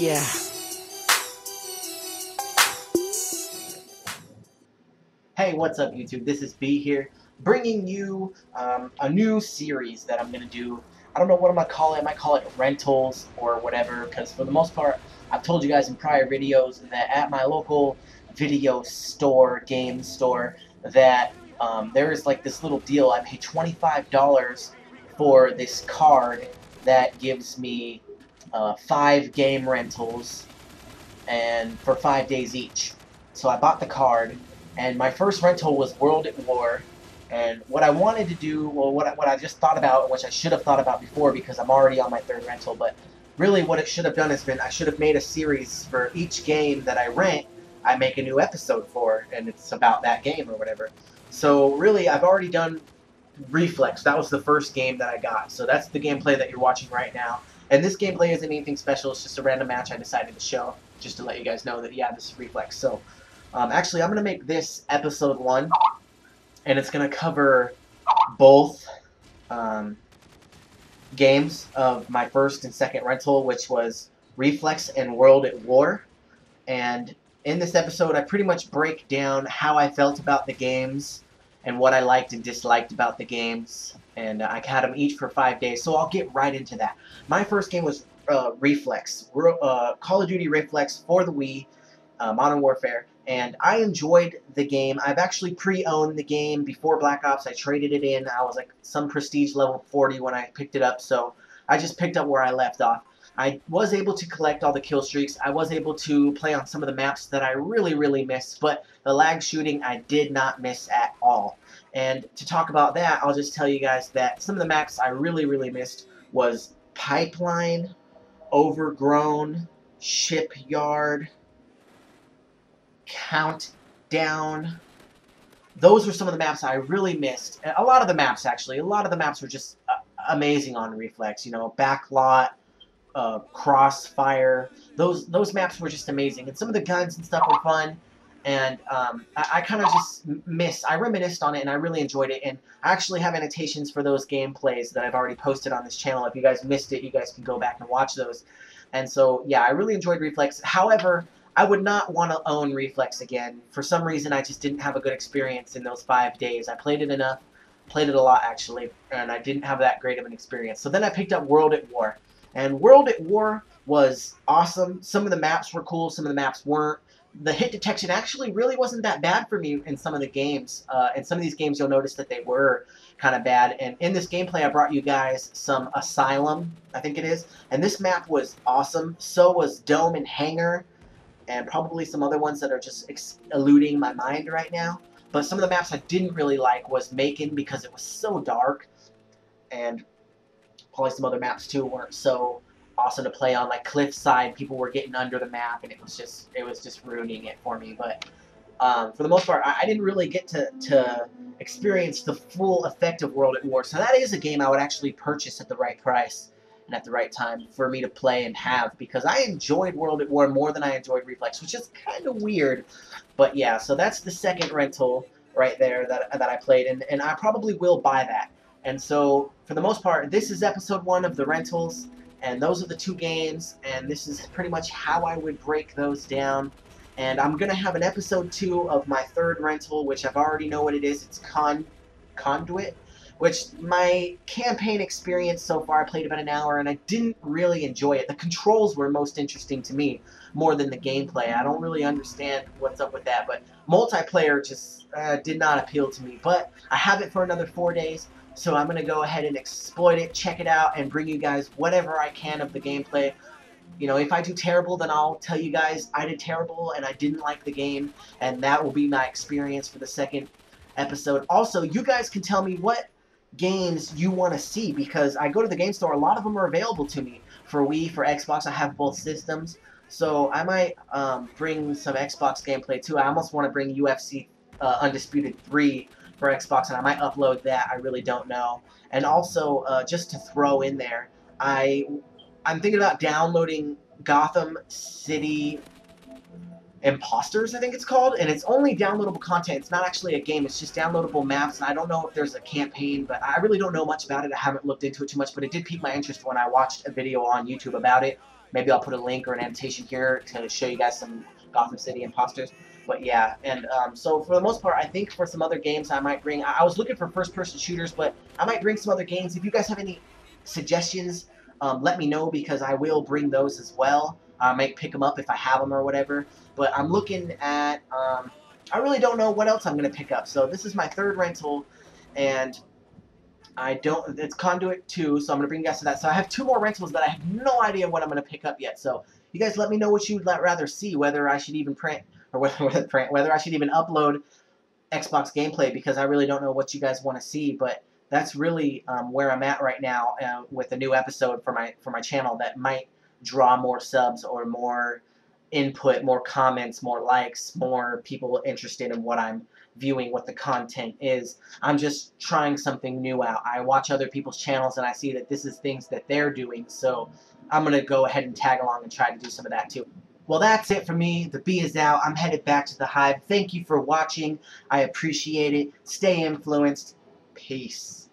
Yeah. Hey, what's up YouTube? This is B here, bringing you a new series that I'm going to do. I don't know what I'm going to call it. I might call it rentals or whatever, because for the most part, I've told you guys in prior videos that at my local video store, game store, that there is like this little deal. I pay $25 for this card that gives me 5 game rentals and for 5 days each. So I bought the card, and my first rental was World at War. And what I wanted to do, well, what I just thought about, which I should have thought about before because I'm already on my 3rd rental, but really what it should have done is I should have made a series for each game that I rent. I make a new episode for, and it's about that game or whatever. So really, I've already done Reflex. That was the first game that I got. So that's the gameplay that you're watching right now. And this gameplay isn't anything special. It's just a random match I decided to show, just to let you guys know that, yeah, this is Reflex. So, actually, I'm going to make this episode 1, and it's going to cover both games of my 1st and 2nd rental, which was Reflex and World at War. And in this episode, I pretty much break down how I felt about the games and what I liked and disliked about the games. And I had them each for 5 days, so I'll get right into that. My first game was Reflex, Call of Duty Reflex for the Wii, Modern Warfare, and I enjoyed the game. I've actually pre-owned the game before Black Ops. I traded it in. I was like some prestige level 40 when I picked it up, so I just picked up where I left off. I was able to collect all the kill streaks. I was able to play on some of the maps that I really missed, but the lag shooting I did not miss at all. And to talk about that, I'll just tell you guys that some of the maps I really missed was Pipeline, Overgrown, Shipyard, Countdown. Those were some of the maps I really missed. A lot of the maps, actually. A lot of the maps were just amazing on Reflex. You know, Backlot, Crossfire. Those maps were just amazing. And some of the guns and stuff were fun. And I kind of just I reminisced on it, and I really enjoyed it. And I actually have annotations for those gameplays that I've already posted on this channel. If you guys missed it, you guys can go back and watch those. And so, yeah, I really enjoyed Reflex. However, I would not want to own Reflex again. For some reason, I just didn't have a good experience in those 5 days. I played it enough, played it a lot, actually, and I didn't have that great of an experience. So then I picked up World at War. And World at War was awesome. Some of the maps were cool, some of the maps weren't. The hit detection actually really wasn't that bad for me in some of the games. In some of these games, you'll notice that they were kind of bad. And in this gameplay, I brought you guys some Asylum, I think it is. And this map was awesome. So was Dome and Hangar, and probably some other ones that are just eluding my mind right now. But some of the maps I didn't really like was Macon because it was so dark. And probably some other maps too weren't so awesome to play on, like Cliffside. People were getting under the map, and it was just ruining it for me. But for the most part, I didn't really get to experience the full effect of World at War. So that is a game I would actually purchase at the right price and at the right time for me to play and have, because I enjoyed World at War more than I enjoyed Reflex, which is kind of weird. But yeah, so that's the 2nd rental right there that I played, and I probably will buy that. And so, for the most part, this is episode 1 of the rentals, and those are the 2 games, and this is pretty much how I would break those down. And I'm going to have an episode 2 of my 3rd rental, which I've already know what it is. It's Conduit, which my campaign experience so far, I played about an hour, and I didn't really enjoy it. The controls were most interesting to me, more than the gameplay. I don't really understand what's up with that, but multiplayer just did not appeal to me. But I have it for another 4 days. So I'm going to go ahead and exploit it, check it out, and bring you guys whatever I can of the gameplay. You know, if I do terrible, then I'll tell you guys I did terrible and I didn't like the game, and that will be my experience for the 2nd episode. Also, you guys can tell me what games you want to see, because I go to the game store. A lot of them are available to me for Wii, for Xbox. I have both systems. So I might bring some Xbox gameplay too. I almost want to bring UFC Undisputed 3 for Xbox, and I might upload that. I really don't know. And also, just to throw in there, I'm thinking about downloading Gotham City Imposters, I think it's called, and it's only downloadable content. It's not actually a game. It's just downloadable maps, and I don't know if there's a campaign, but I really don't know much about it. I haven't looked into it too much, but it did pique my interest when I watched a video on YouTube about it. Maybe I'll put a link or an annotation here to show you guys some Gotham City imposters. But yeah, and so for the most part, I think for some other games I might bring. I was looking for first-person shooters, but I might bring some other games. If you guys have any suggestions, let me know because I will bring those as well. I might pick them up if I have them or whatever. But I'm looking at. I really don't know what else I'm going to pick up. So this is my third rental, and I don't. It's Conduit 2, so I'm going to bring you guys to that. So I have 2 more rentals that I have no idea what I'm going to pick up yet. So you guys let me know what you would rather see, whether I should even print or whether I should even upload Xbox gameplay, because I really don't know what you guys want to see. But that's really where I'm at right now with a new episode for my channel that might draw more subs or more input, more comments, more likes, more people interested in what I'm viewing, what the content is. I'm just trying something new out. I watch other people's channels and I see that this is things that they're doing, so I'm going to go ahead and tag along and try to do some of that too. Well, that's it for me. The bee is out. I'm headed back to the hive. Thank you for watching. I appreciate it. Stay influenced. Peace.